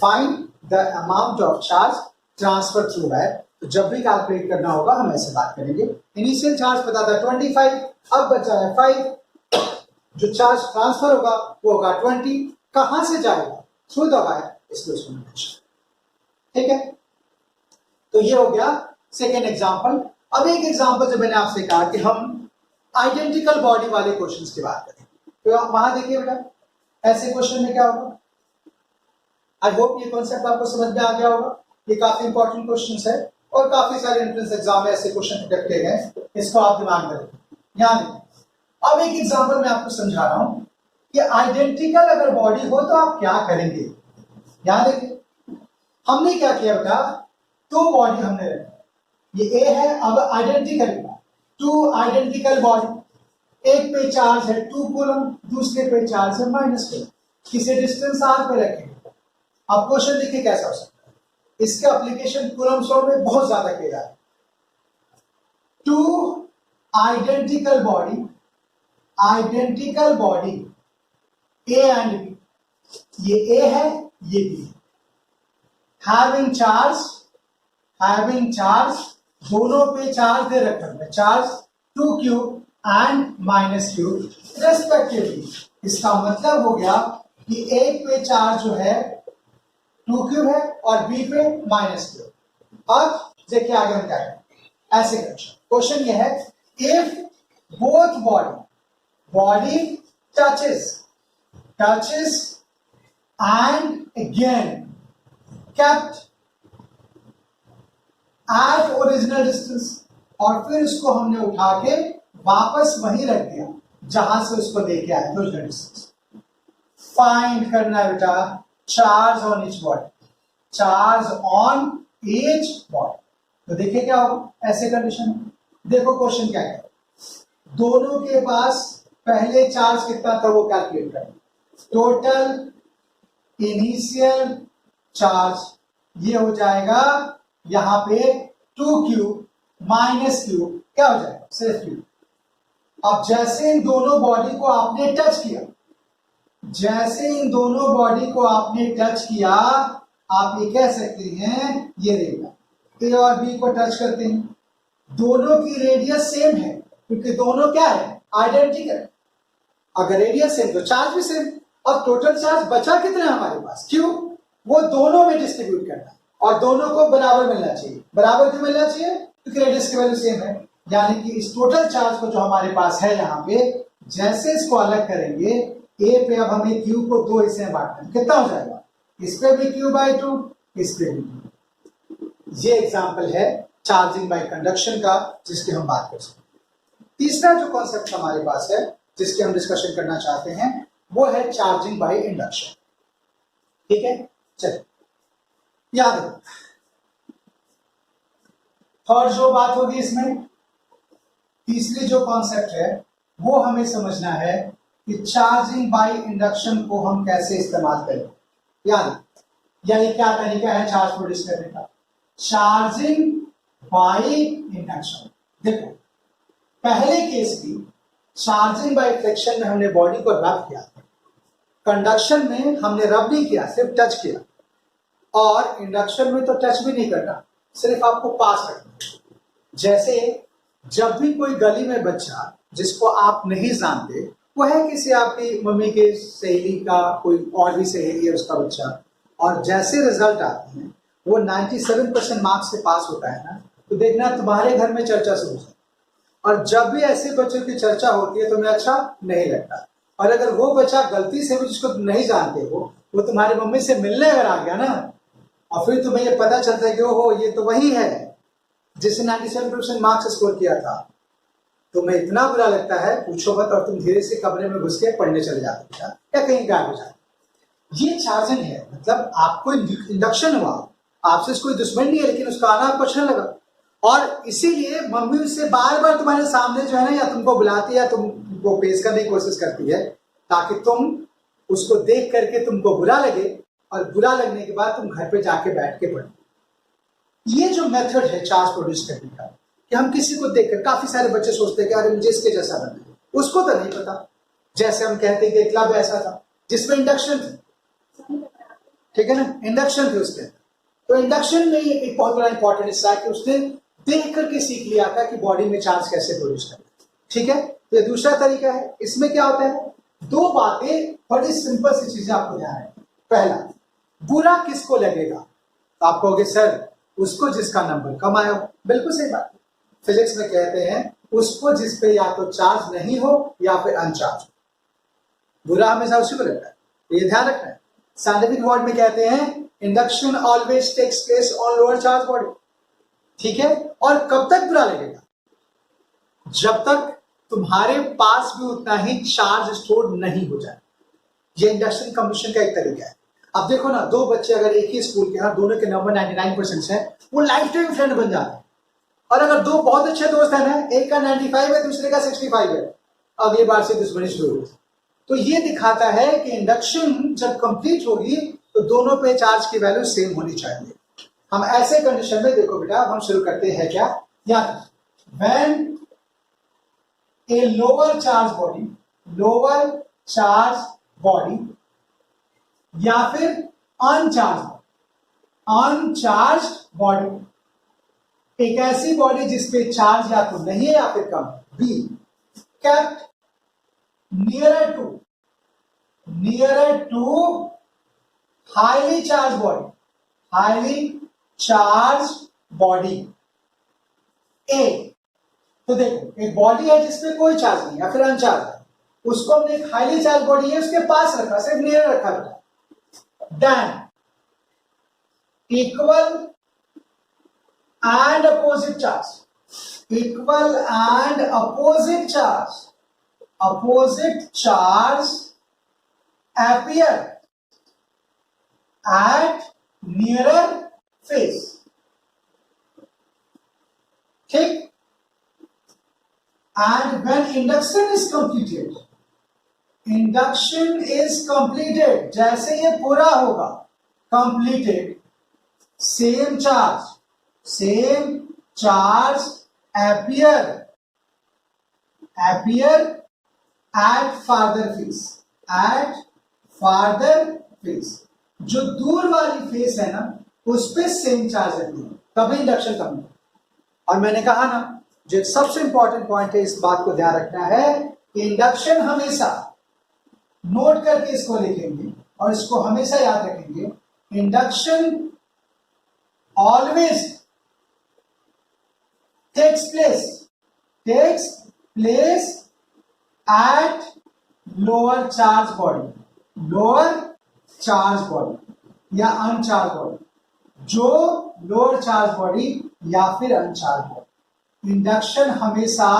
[SPEAKER 1] find the amount of charge transfer through wire. तो जब भी कैलकुलेट करना होगा हम ऐसे बात करेंगे, इनिशियल चार्ज पता था 25, अब बचा है 5, जो चार्ज ट्रांसफर होगा वो होगा 20, कहां से जाएगा थ्रू द वायर, इसलिए उसको मेंशन। ठीक है, तो ये हो गया सेकेंड एग्जांपल। अब एक एग्जांपल जो मैंने आपसे कहा कि हम आइडेंटिकल बॉडी वाले क्वेश्चंस की बात करें, तो आप वहां देखिए बेटा, ऐसे क्वेश्चन में क्या होगा, आई होप ये कॉन्सेप्ट आपको समझ में आ गया होगा। ये काफी इंपॉर्टेंट क्वेश्चंस है और काफी सारे एंट्रेंस एग्जाम में ऐसे क्वेश्चन कंडक्ट किए गए, इसको आप दिमाग में रखें। यहाँ देखिए, अब एक एग्जांपल मैं आपको समझा रहा हूं कि आइडेंटिकल अगर बॉडी हो तो आप क्या करेंगे। यहाँ देखिए, हमने क्या किया बेटा, 2 बॉडी हमने रखी, ये ए है, अब आइडेंटिकल 2 आइडेंटिकल बॉडी, एक पे चार्ज है 2 कूलम, दूसरे पे चार्ज है -2, किसी डिस्टेंस r पे रखेंगे। अब क्वेश्चन देखिए कैसा हो सकता है, इसका एप्लीकेशन कूलम सॉल्व में बहुत ज्यादा किया जाता है। 2 identical body A and B, ये ए है ये बी है, हैविंग चार्ज, दोनों पे चार्ज दे रखा है, charge 2q and -q respectively. इसका मतलब हो गया कि एक पे चार्ज जो है 2q है और बी पे -q। अब देखिए आगे हम क्या करें, ऐसे क्वेश्चन ये है, if both body touches and again kept at original distance, और फिर उसको हमने उठा के वापस वहीं रख दिया जहां से उसको लेके आए ओरिजिनल डिस्टेंस। फाइंड करना है बेटा चार्ज ऑन ईच बॉडी, तो देखिए क्या होगा ऐसे कंडीशन में। देखो क्वेश्चन क्या है, दोनों के पास पहले चार्ज कितना था वो कैलकुलेट करें, टोटल इनिशियल चार्ज ये हो जाएगा यहां पे 2q -q, क्या हो जाएगा सिर्फ q। अब जैसे इन दोनों बॉडी को आपने टच किया, आप ये कह सकते हैं, ये देखना ए और बी को टच करते हैं दोनों की रेडियस सेम है, क्योंकि दोनों क्या है, आइडेंटिकल। अगर रेडियस सेम तो चार्ज भी सेम। अब टोटल चार्ज बचा कितना है हमारे पास, क्यों, वो दोनों में डिस्ट्रीब्यूट करना है और दोनों को बराबर मिलना चाहिए। बराबर क्यों मिलना चाहिए, क्योंकि रेडियस की वैल्यू सेम है। यानी कि इस टोटल चार्ज को जो हमारे पास है यहाँ पे, जैसे इसको अलग करेंगे, ए पे अब हमें क्यू को दो हिस्से में बांटना है, कितना हो जाएगा, इस पे भी क्यू बाई टू, इस पे भी क्यू। ये एग्जाम्पल है चार्जिंग बाय कंडक्शन का, जिसकी हम बात कर सकते हैं। तीसरा जो कॉन्सेप्ट हमारे पास है जिसके हम डिस्कशन करना चाहते हैं, वो है चार्जिंग बाय इंडक्शन। ठीक है, चलिए याद रखो। थर्ड जो बात होगी इसमें, तीसरी जो कॉन्सेप्ट है वो हमें समझना है कि चार्जिंग बाय इंडक्शन को हम कैसे इस्तेमाल करें। यानी क्या तरीका है चार्ज प्रोड्यूस करने का, चार्जिंग बाय इंडक्शन। देखो, पहले केस की चार्जिंग बाय फ्रिक्शन में हमने बॉडी को रब किया, कंडक्शन में हमने रब नहीं किया, सिर्फ टच किया। और इंडक्शन में तो टच भी नहीं करना, सिर्फ आपको पास रखना। जैसे जब भी कोई गली में बच्चा जिसको आप नहीं जानते, वो है किसी आपकी मम्मी के सहेली का, कोई और भी सहेली है उसका बच्चा, और जैसे रिजल्ट आते हैं वो 97% मार्क्स से पास होता है ना, तो देखना तुम्हारे घर में चर्चा शुरू हो। और जब भी ऐसे बच्चों की चर्चा होती है तुम्हें अच्छा नहीं लगता। और अगर वो बच्चा गलती से भी जिसको तुम नहीं जानते हो, वो तुम्हारी मम्मी से मिलने अगर आ गया ना, और फिर तुम्हें ये पता चलता है कि ओहो ये तो वही है जिसने 97% मार्क्स स्कोर किया था, तुम्हें इतना बुरा लगता है पूछो मत, और तुम धीरे से कमरे में घुस के पढ़ने चले जाते हो या कहीं गायब हो जाते। ये चार्जिंग है, मतलब आपको इंडक्शन हुआ, आपसे कोई दुश्मन नहीं है, लेकिन उसका आना आपको अच्छा लगा। और इसीलिए मम्मी उससे बार बार तुम्हारे सामने जो है ना, या तुमको बुलाती है या तुमको पेश करने की कोशिश करती है, ताकि तुम उसको देख करके तुमको बुरा लगे, और बुरा लगने के बाद तुम घर पे जाके बैठ के पढ़ो। ये जो मेथड है चार्ज प्रोड्यूस करने का, कि हम किसी को देखकर, काफी सारे बच्चे सोचते हैं कि अरे मुझे इसके जैसा बनना है, उसको तो नहीं पता। जैसे हम कहते हैं कि क्लब ऐसा था जिसमें इंडक्शन थी, ठीक है ना, इंडक्शन थी उसके। तो इंडक्शन में एक बहुत बड़ा इंपॉर्टेंट हिस्सा है कि उसने देख करके सीख लिया था कि बॉडी में चार्ज कैसे प्रोड्यूस करना। ठीक है, तो ये दूसरा तरीका है। इसमें क्या होता है, दो बातें बड़ी सिंपल सी चीजें आपको ध्यान है। पहला, बुरा किसको लगेगा, तो आप कहोगे सर उसको जिसका नंबर कम आया हो। बिल्कुल सही बात। फिजिक्स में कहते हैं उसको जिस पे या तो चार्ज नहीं हो या फिर अनचार्ज हो, बुरा हमेशा उसी को लगता है, ये ध्यान रखना है। साइंटिफिक वर्ड में कहते हैं induction always takes place on lower charge body. ठीक है, और कब तक बुरा लगेगा, जब तक तुम्हारे पास भी उतना ही चार्ज स्टोर नहीं हो जाए। ये इंडक्शन कंप्यूशन का एक तरीका है। अब देखो ना, दो बच्चे अगर एक ही स्कूल के हैं, दोनों के नंबर 99% है, वो लाइफ टाइम फ्रेंड बन जाते हैं। और अगर दो बहुत अच्छे दोस्त हैं ना, एक का 95 है दूसरे का 65 है, अगली बार से दुश्मनी शुरू होगी। तो ये दिखाता है कि इंडक्शन जब कंप्लीट होगी तो दोनों पे चार्ज की वैल्यू सेम होनी चाहिए। हम ऐसे कंडीशन में, देखो बेटा हम शुरू करते हैं क्या, या when a lower charge body या फिर अनचार्ज बॉडी, एक ऐसी बॉडी जिसपे चार्ज या तो नहीं है या फिर कम। B, kept nearer to highly charged body. A, तो देखो एक बॉडी है जिसपे कोई चार्ज नहीं या फिर अनचार्ज है, उसको हमने एक हाईली चार्ज बॉडी है उसके पास रखा, सिर्फ नियर रखा था। Than equal and opposite charge appear at nearer face। ठीक, and when induction is completed, जैसे ये पूरा होगा, completed, same charge appear at farther face। जो दूर वाली फेस है ना, उस पे सेम चार्ज है, तभी इंडक्शन कंप्लीट। और मैंने कहा ना, जो सबसे इंपॉर्टेंट पॉइंट है, इस बात को ध्यान रखना है कि इंडक्शन हमेशा, नोट करके इसको लिखेंगे और इसको हमेशा याद रखेंगे, induction always takes place at lower charge body या अनचार्ज बॉडी, जो लोअर चार्ज बॉडी या फिर अनचार्ज बॉडी। इंडक्शन हमेशा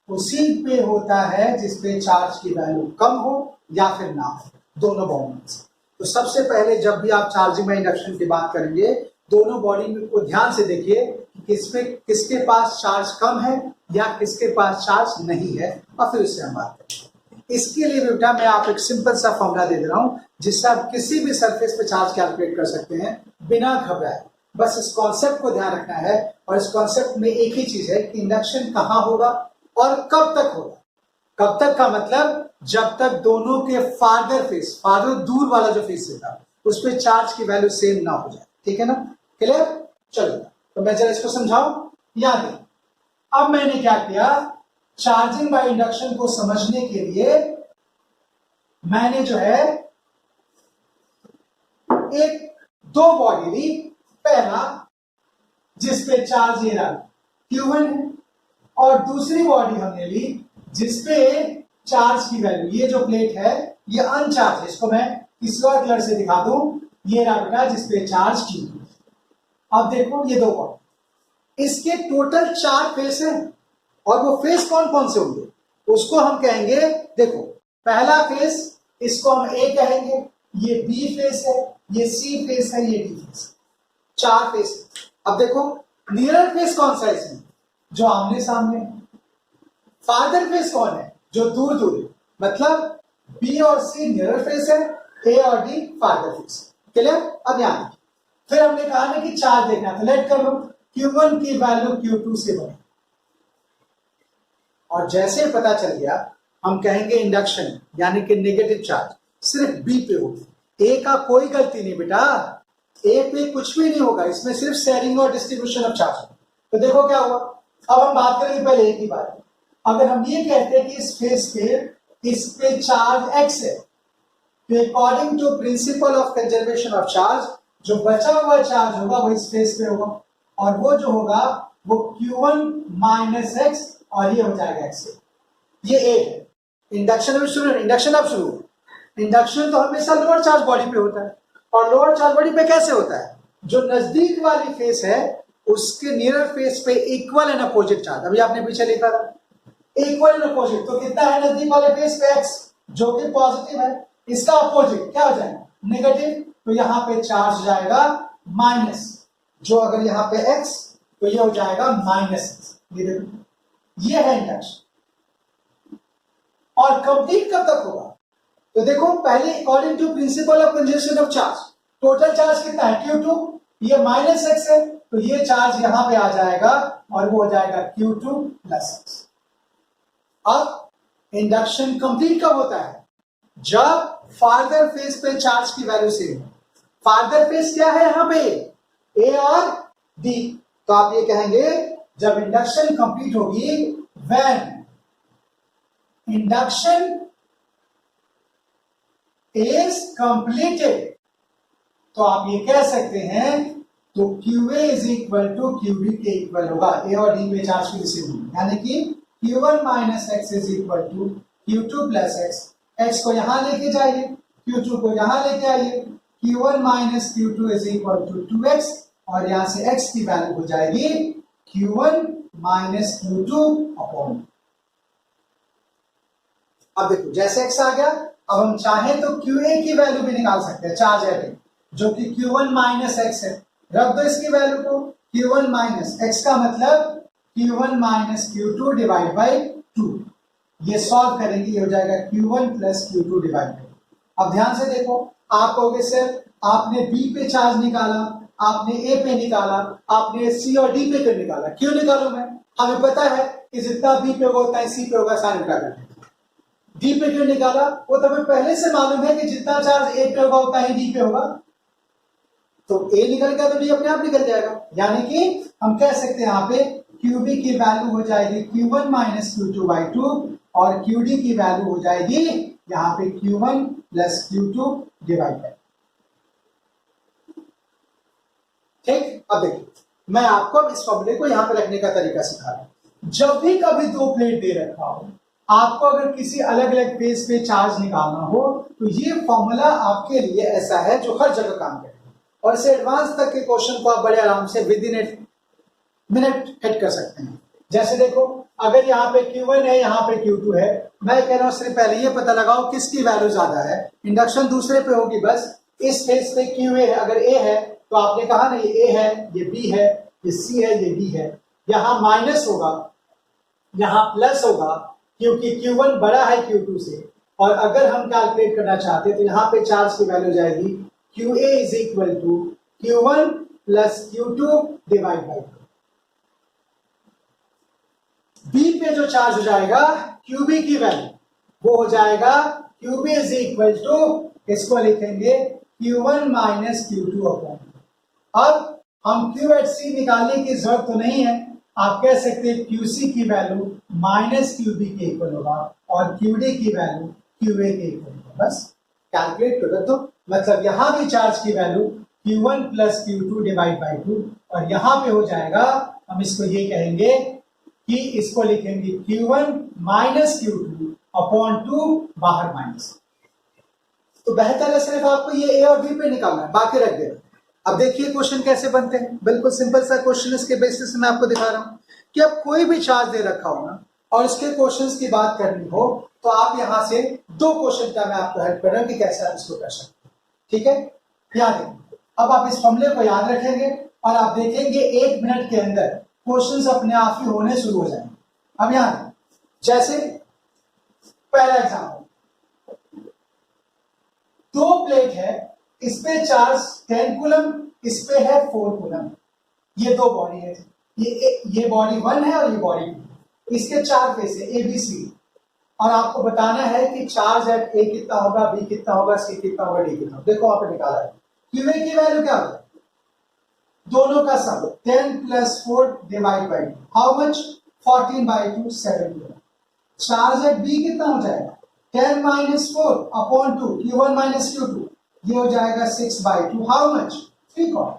[SPEAKER 1] उसी पे होता है जिसपे चार्ज की वैल्यू कम हो या फिर ना हो, दोनों बॉडी में से। तो सबसे पहले जब भी आप चार्जिंग में इंडक्शन की बात करेंगे, दोनों बॉडी को ध्यान से देखिए कि किसके पास चार्ज कम है या किसके पास चार्ज नहीं है, और फिर उससे हम बात करेंगे। इसके लिए बेटा मैं आप एक सिंपल सा फॉर्मूला दे रहा हूं, जिससे आप किसी भी सरफेस पे चार्ज कैलकुलेट कर सकते हैं बिना घबराए। बस इस कॉन्सेप्ट को ध्यान रखना है, और इस कॉन्सेप्ट में एक ही चीज है कि इंडक्शन कहां होगा और कब तक होगा। कब तक का मतलब जब तक दोनों के फादर दूर वाला जो फेस होगा उस पर चार्ज की वैल्यू सेम ना हो जाए। ठीक है ना, क्लियर? चलो तो मैं जरा इसको समझाऊं। याद है, अब मैंने क्या किया, चार्जिंग बाय इंडक्शन को समझने के लिए मैंने जो है एक दो बॉडी ली। पहला जिसपे चार्ज ये रहा Q1 है, और दूसरी बॉडी हमने ली जिसपे चार्ज की वैल्यू, ये जो प्लेट है ये अनचार्ज है। इसको मैं किसी और कलर से दिखा दूं, ये रहा बेटा जिसपे चार्ज Q2। अब देखो ये दो बॉडी, इसके टोटल 4 फेस हैं, और वो फेस कौन कौन से होंगे उसको हम कहेंगे। देखो पहला फेस, इसको हम A कहेंगे, ये B फेस है, ये C फेस है, ये D फेस है। 4 फेस। अब देखो नियर फेस कौन सा है इसमें, जो आमने सामने है। फादर फेस कौन है, जो दूर दूर है। मतलब B और C नियर फेस है, A और D फादर फेस। क्लियर? अब यहां फिर हमने कहा ना कि चार्ज देखना, तो लेट कर लो Q1 की वैल्यू Q2 से बड़ी, और जैसे पता चल गया हम कहेंगे इंडक्शन यानी कि नेगेटिव चार्ज सिर्फ B पे होगी। A का कोई गलती नहीं बेटा, A पे कुछ भी नहीं होगा, इसमें सिर्फ शेयरिंग और डिस्ट्रीब्यूशन ऑफ चार्ज। तो देखो क्या हुआ। अब हम बात करेंगे पहले एक ही बात। अगर हम ये कहते हैं कि इस फेस पे इस पे चार्ज x है, तो according to principle of conservation of charge, जो बचा हुआ चार्ज होगा वो इस फेस पे होगा, और वो जो होगा वो Q1 माइनस एक्स, और ये हो जाएगा x। ये A है। इंडक्शन अब शुरू। इंडक्शन तो हमेशा लोअर चार्ज बॉडी पे होता है, और लोअर चार्ज बॉडी पे कैसे होता है, जो नजदीक वाली फेस है उसके नियर फेस पे इक्वल एंड अपोजिट चार्ज। अभी आपने पीछे लिखा था इक्वल एंड अपोजिट, तो कितना है नजदीक वाले फेस पे x, जो कि पॉजिटिव है। इसका अपोजिट क्या हो जाएगा, नेगेटिव, तो यहां पे चार्ज जाएगा माइनस, जो अगर यहां पे x तो ये हो जाएगा माइनस। ये देखो ये है इंडक्शन। और कंप्लीट कब तक होगा, तो देखो पहले according to principle of conservation of charge, total charge कितना है Q2, ये माइनस एक्स है, तो ये चार्ज यहां पे आ जाएगा और वो हो जाएगा Q2 प्लस एक्स। अब इंडक्शन कंप्लीट कब होता है, जब फार्दर फेस पे चार्ज की वैल्यू सेम है। फार्दर फेस क्या है यहां पे, A और D। तो आप ये कहेंगे जब इंडक्शन कंप्लीट होगी, व्हेन इंडक्शन इज कंप्लीटेड, तो आप ये कह सकते हैं तो QA is equal to QB के इक्वल होगा। A और D पे चार्ज की रिसीविंग, यानी कि Q1 minus x is equal to Q2 plus x. X को यहां लेके जाइए, Q2 को यहां लेके आइए, Q1 minus Q2 is equal to 2x, और यहां से x की वैल्यू हो जाएगी Q1 माइनस Q2 अपॉन। अब देखो जैसे x आ गया, अब हम चाहें तो QA की वैल्यू भी निकाल सकते हैं, चार्ज है जो कि Q1 माइनस एक्स है। रख दो इसकी वैल्यू को, Q1 माइनस एक्स का मतलब Q1 minus Q2 divide by 2। ये सॉल्व करेंगे, ये हो जाएगा Q1 plus Q2 divide by. अब ध्यान से देखो, आप कहोगे सर आपने B पे चार्ज निकाला, आपने A पे निकाला, आपने C और D पे क्यों निकाला। क्यों निकालू मैं, हमें पता है कि जितना B पे होगा उतना C पे होगा, साइन उल्टा करके। D पे क्यों निकाला, वो तो हमें पहले से मालूम है कि जितना चार्ज A पे होगा उतना ही D पे होगा, तो A निकल गया तो D अपने आप निकल जाएगा। यानी कि हम कह सकते हैं यहाँ पे QB की वैल्यू हो जाएगी Q1 माइनस Q2/2 और QD की वैल्यू हो जाएगी यहाँ पे Q1 plus Q2 divide by. ठीक, अब देखिए मैं आपको अब इस फॉर्मूले को यहाँ पे रखने का तरीका सिखा रहा हूं। जब भी कभी दो प्लेट दे रखा हो, आपको अगर किसी अलग अलग फेस पे चार्ज निकालना हो तो ये फॉर्मूला आपके लिए ऐसा है जो हर जगह काम करेगा और इसे एडवांस तक के क्वेश्चन को आप बड़े आराम से with in a minute hit कर सकते हैं। जैसे देखो अगर यहाँ पे Q1 है, यहाँ पे Q2 है, मैं कह रहा हूं सिर्फ पहले ये पता लगाओ किसकी वैल्यू ज्यादा है। इंडक्शन दूसरे पे होगी, बस इस फेस पे QA है, अगर A है तो आपने कहा ना ये A है, ये B है, ये C है, ये D है। यहाँ माइनस होगा, यहाँ प्लस होगा क्योंकि Q1 बड़ा है Q2 से। और अगर हम कैलकुलेट करना चाहते हैं तो यहाँ पे चार्ज की वैल्यू जाएगी QA is equal to Q1 plus Q2 divide by 2। B पे जो चार्ज हो जाएगा QB की वैल्यू वो हो जाएगा QB इज इक्वल टू, इसको लिखेंगे Q1 माइनस Q2 अपॉन। अब हम Q एट C निकालने की जरूरत तो नहीं है, आप कह सकते हैं QC की वैल्यू माइनस QB के इक्वल होगा और QD की वैल्यू QA के इक्वल होगा। बस कैलकुलेट करो तो मतलब यहां भी चार्ज की value Q1 plus Q2 divide by 2 और यहां पे हो जाएगा, हम इसको ये कहेंगे कि इसको लिखेंगे Q1 माइनस Q2 अपॉन 2 बाहर माइनस। तो बेहतर है सिर्फ आपको ये A और B पे निकालना है, बाकी रख देना। अब देखिए क्वेश्चन कैसे बनते हैं, बिल्कुल सिंपल सा क्वेश्चन। इसके बेसिस मैं आपको दिखा रहा हूं कि अब कोई भी चार्ज दे रखा हो ना और इसके क्वेश्चंस की बात करनी हो तो आप यहां से दो क्वेश्चन का मैं आपको हेल्प कर रहा हूं कि कैसे आप इसको कर सकते हैं। ठीक है, याद रखिए। अब आप इस फॉर्मूले को याद रखेंगे और आप देखेंगे 1 मिनट के अंदर क्वेश्चंस अपने आप ही होने शुरू हो जाएंगे। अब यहां जैसे पहला एग्जाम्पल, दो प्लेट है, इस पे चार्ज 10 कूलम, इस पे है 4 कूलम। ये दो बॉडी है, ये बॉडी 1 है और ये बॉडी 2। इसके चार फेस है A B C और आपको बताना है कि चार्ज एट A कितना होगा, B कितना होगा, C कितना होगा, D कितना होगा। देखो आपने निकाला है QA की वैल्यू क्या होगा, दोनों का सम 10 plus 4 divide by 2, how much 14 by 2 7 coulomb. Charge at B कितना हो जाएगा 10 minus 4 upon 2, Q1 minus Q2, ये हो जाएगा 6 बाई 2, हाउ मच 3 कॉलम।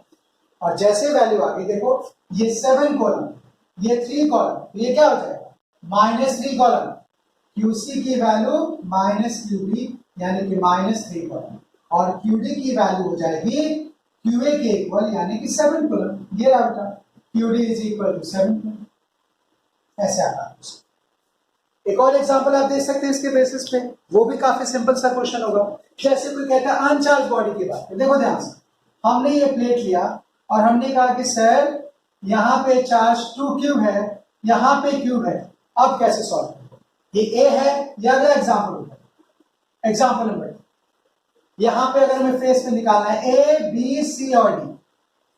[SPEAKER 1] और जैसे वैल्यू आगे देखो, ये 7 कॉलम, ये 3 कॉलम, ये क्या हो जाएगा माइनस 3 कॉलम। QC की वैल्यू माइनस QB यानी कि माइनस 3 कॉलम और QD की वैल्यू हो जाएगी QA के इक्वल यानी कि 7 कॉलम। ये रहा बेटा QD is equal to 7 column. ऐसे आता है। एक और एग्जांपल आप देख सकते हैं इसके बेसिस पे, वो भी काफी सिंपल सा क्वेश्चन होगा। जैसे कोई कहता है अनचार्ज बॉडी की बात, देखो ध्यान से, हमने ये प्लेट लिया और हमने कहा कि सर यहाँ पे चार्ज 2 क्यूब है, यहाँ पे क्यूब है, अब कैसे सॉल्व करें। ये A है, या अगला एग्जाम्पल नंबर, यहाँ पे अगर हमें फेस पे निकालना है A B C और D।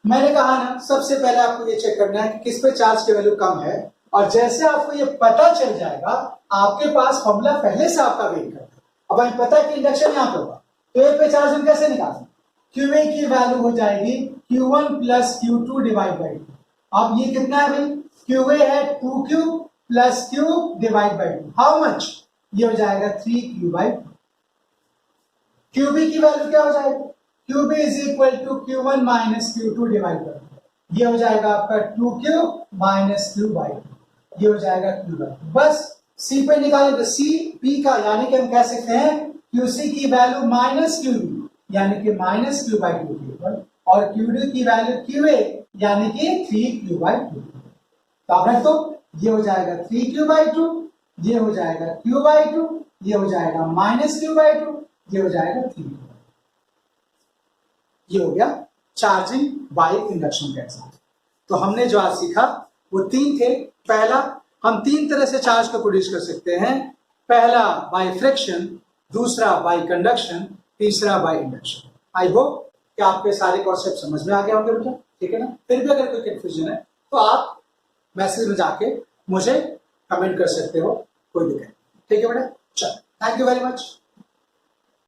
[SPEAKER 1] मैंने कहा ना सबसे पहले आपको ये चेक करना है कि किस पे चार्ज की वैल्यू कम है और जैसे आपको ये पता चल जाएगा, आपके पास फॉर्मूला पहले से आपका वेट करता है। अब हमें पता है कि इंडक्शन यहाँ पे होगा तो A पे चार्ज हम कैसे निकालें, QA की वैल्यू हो जाएगी Q1 plus Q2 divide by 2। अब ये कितना है भाई, QA है 2Q plus Q divide by 2, how much, ये हो जाएगा 3Q बाई 2। QB की वैल्यू क्या हो जाएगी, QB is equal to Q1 minus Q2 divide by 2, ये हो जाएगा आपका 2Q माइनस Q बाई 2, ये हो जाएगा Q बाई 2। बस C पे निकालें तो C P का यानी कि हम कह सकते हैं QC की वैल्यू माइनस QB यानी कि माइनस Q बाई 2 के इक्वल और QD की वैल्यू QA यानी कि 3Q बाई 2। तो आप रख दो, ये हो जाएगा 3Q बाई 2, ये हो जाएगा Q बाई 2, ये हो जाएगा माइनस Q बाई 2, ये हो जाएगा 3Q। ये हो गया चार्जिंग बाय इंडक्शन का एग्जाम्पल। तो हमने जो आज सीखा वो 3 थे। पहला, हम 3 तरह से चार्ज को प्रोड्यूस कर सकते हैं। पहला बाय फ्रिक्शन, दूसरा बाय कंडक्शन, तीसरा बाय इंडक्शन। आई होप कि आपके सारे कॉन्सेप्ट समझ में आ गए होंगे बेटा, ठीक है ना। फिर भी अगर कोई कंफ्यूजन है तो आप मैसेज में जाके मुझे कमेंट कर सकते हो, कोई दिक्कत नहीं, ठीक है बेटा। चलो, थैंक यू वेरी मच।